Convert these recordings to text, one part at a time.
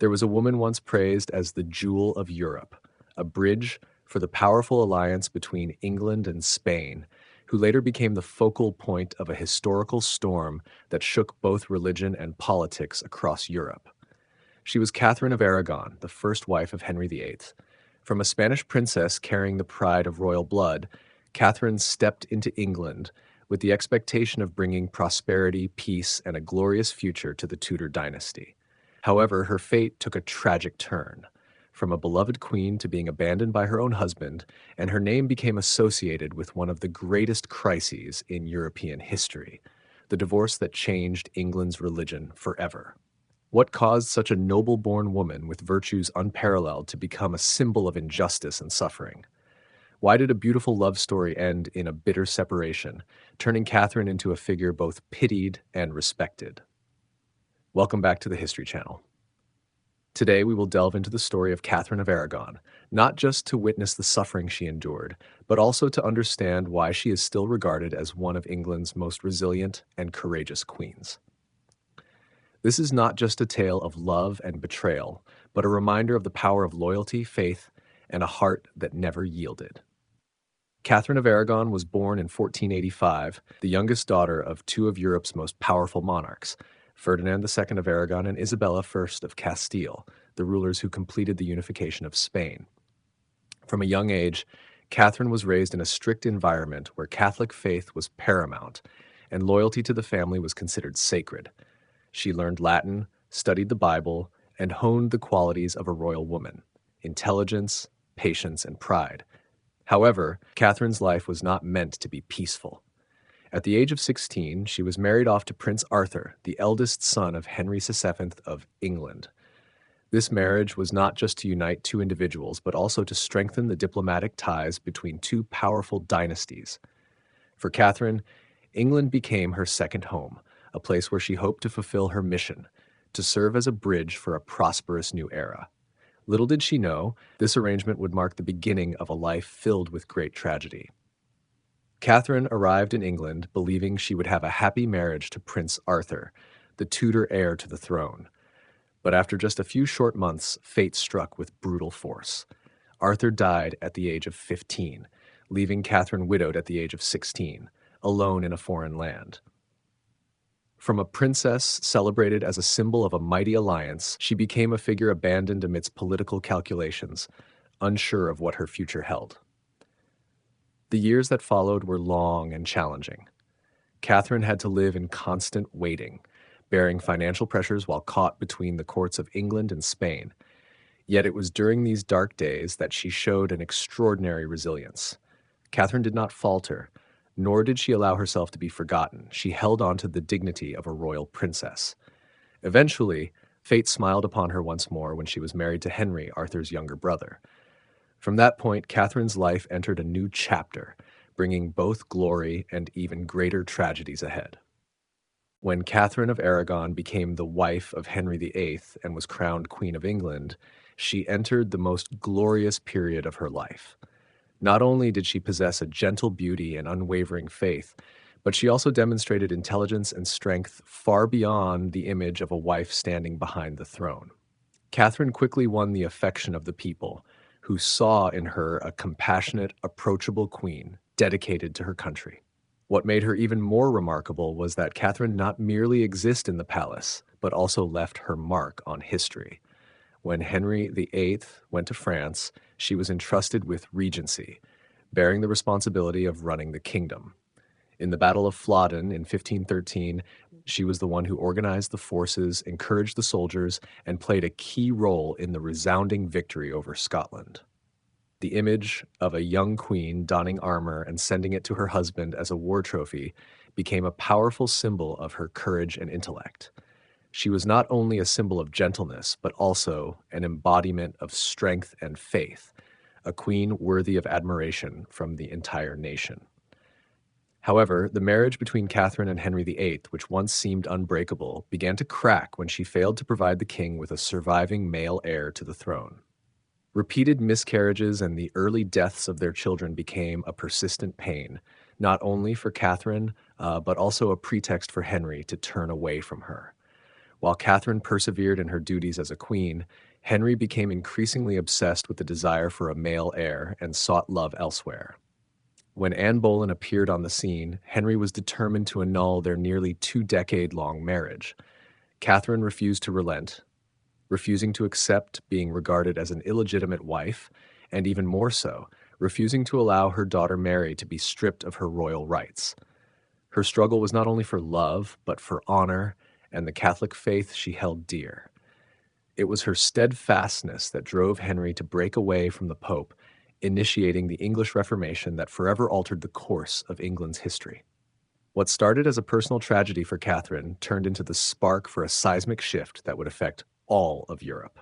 There was a woman once praised as the jewel of Europe, a bridge for the powerful alliance between England and Spain, who later became the focal point of a historical storm that shook both religion and politics across Europe. She was Catherine of Aragon, the first wife of Henry VIII. From a Spanish princess carrying the pride of royal blood, Catherine stepped into England with the expectation of bringing prosperity, peace, and a glorious future to the Tudor dynasty. However, her fate took a tragic turn, from a beloved queen to being abandoned by her own husband, and her name became associated with one of the greatest crises in European history, the divorce that changed England's religion forever. What caused such a noble-born woman with virtues unparalleled to become a symbol of injustice and suffering? Why did a beautiful love story end in a bitter separation, turning Catherine into a figure both pitied and respected? Welcome back to the History Channel. Today we will delve into the story of Catherine of Aragon, not just to witness the suffering she endured, but also to understand why she is still regarded as one of England's most resilient and courageous queens. This is not just a tale of love and betrayal, but a reminder of the power of loyalty, faith, and a heart that never yielded. Catherine of Aragon was born in 1485, the youngest daughter of two of Europe's most powerful monarchs, Ferdinand II of Aragon and Isabella I of Castile, the rulers who completed the unification of Spain. From a young age, Catherine was raised in a strict environment where Catholic faith was paramount, and loyalty to the family was considered sacred. She learned Latin, studied the Bible, and honed the qualities of a royal woman: intelligence, patience, and pride. However, Catherine's life was not meant to be peaceful. At the age of 16, she was married off to Prince Arthur, the eldest son of Henry VII of England. This marriage was not just to unite two individuals, but also to strengthen the diplomatic ties between two powerful dynasties. For Catherine, England became her second home, a place where she hoped to fulfill her mission, to serve as a bridge for a prosperous new era. Little did she know, this arrangement would mark the beginning of a life filled with great tragedy. Catherine arrived in England believing she would have a happy marriage to Prince Arthur, the Tudor heir to the throne. But after just a few short months, fate struck with brutal force. Arthur died at the age of 15, leaving Catherine widowed at the age of 16, alone in a foreign land. From a princess celebrated as a symbol of a mighty alliance, she became a figure abandoned amidst political calculations, unsure of what her future held. The years that followed were long and challenging. Catherine had to live in constant waiting, bearing financial pressures while caught between the courts of England and Spain. Yet it was during these dark days that she showed an extraordinary resilience. Catherine did not falter, nor did she allow herself to be forgotten. She held on to the dignity of a royal princess. Eventually, fate smiled upon her once more when she was married to Henry, Arthur's younger brother. From that point, Catherine's life entered a new chapter, bringing both glory and even greater tragedies ahead. When Catherine of Aragon became the wife of Henry VIII and was crowned Queen of England, she entered the most glorious period of her life. Not only did she possess a gentle beauty and unwavering faith, but she also demonstrated intelligence and strength far beyond the image of a wife standing behind the throne. Catherine quickly won the affection of the people, who saw in her a compassionate, approachable queen dedicated to her country. What made her even more remarkable was that Catherine not merely existed in the palace, but also left her mark on history. When Henry VIII went to France, she was entrusted with regency, bearing the responsibility of running the kingdom. In the Battle of Flodden in 1513, she was the one who organized the forces, encouraged the soldiers, and played a key role in the resounding victory over Scotland. The image of a young queen donning armor and sending it to her husband as a war trophy became a powerful symbol of her courage and intellect. She was not only a symbol of gentleness, but also an embodiment of strength and faith, a queen worthy of admiration from the entire nation. However, the marriage between Catherine and Henry VIII, which once seemed unbreakable, began to crack when she failed to provide the king with a surviving male heir to the throne. Repeated miscarriages and the early deaths of their children became a persistent pain, not only for Catherine, but also a pretext for Henry to turn away from her. While Catherine persevered in her duties as a queen, Henry became increasingly obsessed with the desire for a male heir and sought love elsewhere. When Anne Boleyn appeared on the scene, Henry was determined to annul their nearly two-decade-long marriage. Catherine refused to relent, refusing to accept being regarded as an illegitimate wife, and even more so, refusing to allow her daughter Mary to be stripped of her royal rights. Her struggle was not only for love, but for honor and the Catholic faith she held dear. It was her steadfastness that drove Henry to break away from the Pope, initiating the English Reformation that forever altered the course of England's history. What started as a personal tragedy for Catherine turned into the spark for a seismic shift that would affect all of Europe.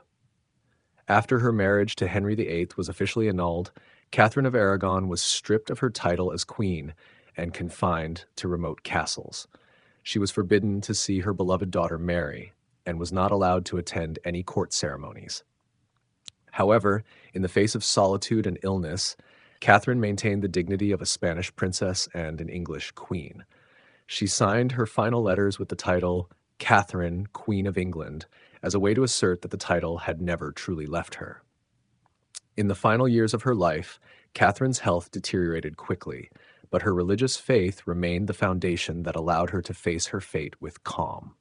After her marriage to Henry VIII was officially annulled, Catherine of Aragon was stripped of her title as queen and confined to remote castles. She was forbidden to see her beloved daughter Mary and was not allowed to attend any court ceremonies. However, in the face of solitude and illness, Catherine maintained the dignity of a Spanish princess and an English queen. She signed her final letters with the title Catherine, Queen of England, as a way to assert that the title had never truly left her. In the final years of her life, Catherine's health deteriorated quickly, but her religious faith remained the foundation that allowed her to face her fate with calm.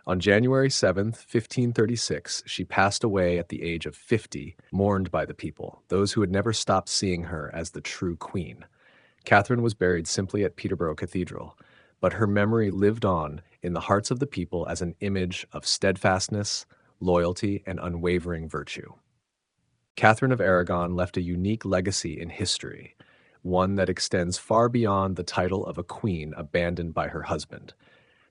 On January 7, 1536, she passed away at the age of 50, mourned by the people, those who had never stopped seeing her as the true queen. Catherine was buried simply at Peterborough Cathedral, but her memory lived on in the hearts of the people as an image of steadfastness, loyalty, and unwavering virtue. Catherine of Aragon left a unique legacy in history, one that extends far beyond the title of a queen abandoned by her husband.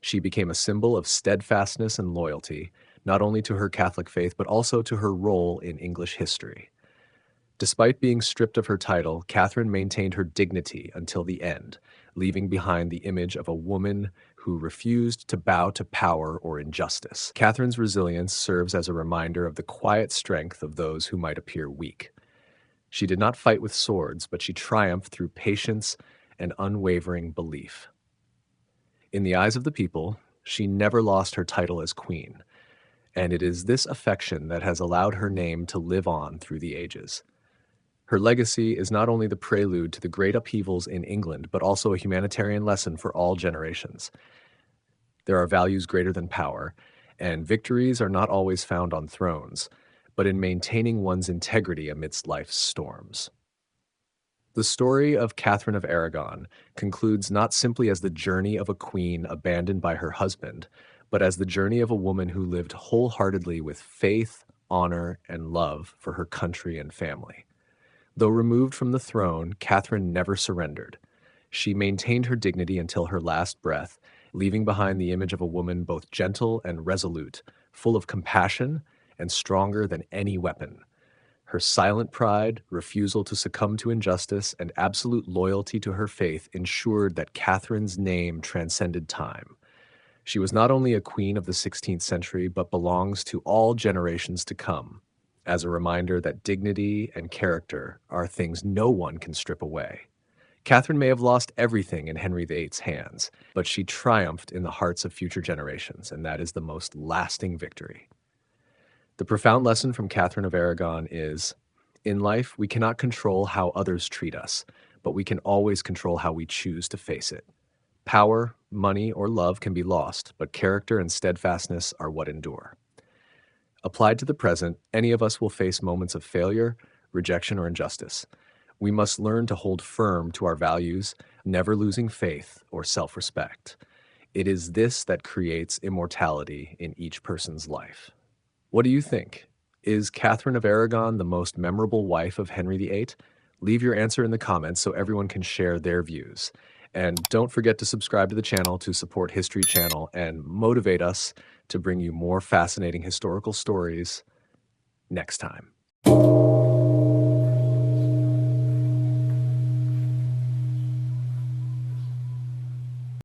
She became a symbol of steadfastness and loyalty, not only to her Catholic faith, but also to her role in English history. Despite being stripped of her title, Catherine maintained her dignity until the end, leaving behind the image of a woman who refused to bow to power or injustice. Catherine's resilience serves as a reminder of the quiet strength of those who might appear weak. She did not fight with swords, but she triumphed through patience and unwavering belief. In the eyes of the people, she never lost her title as queen, and it is this affection that has allowed her name to live on through the ages. Her legacy is not only the prelude to the great upheavals in England, but also a humanitarian lesson for all generations. There are values greater than power, and victories are not always found on thrones, but in maintaining one's integrity amidst life's storms. The story of Catherine of Aragon concludes not simply as the journey of a queen abandoned by her husband, but as the journey of a woman who lived wholeheartedly with faith, honor, and love for her country and family. Though removed from the throne, Catherine never surrendered. She maintained her dignity until her last breath, leaving behind the image of a woman both gentle and resolute, full of compassion and stronger than any weapon. Her silent pride, refusal to succumb to injustice, and absolute loyalty to her faith ensured that Catherine's name transcended time. She was not only a queen of the 16th century, but belongs to all generations to come, as a reminder that dignity and character are things no one can strip away. Catherine may have lost everything in Henry VIII's hands, but she triumphed in the hearts of future generations, and that is the most lasting victory. The profound lesson from Catherine of Aragon is, in life, we cannot control how others treat us, but we can always control how we choose to face it. Power, money, or love can be lost, but character and steadfastness are what endure. Applied to the present, any of us will face moments of failure, rejection, or injustice. We must learn to hold firm to our values, never losing faith or self-respect. It is this that creates immortality in each person's life. What do you think? Is Catherine of Aragon the most memorable wife of Henry VIII? Leave your answer in the comments so everyone can share their views. And don't forget to subscribe to the channel to support History Channel and motivate us to bring you more fascinating historical stories next time.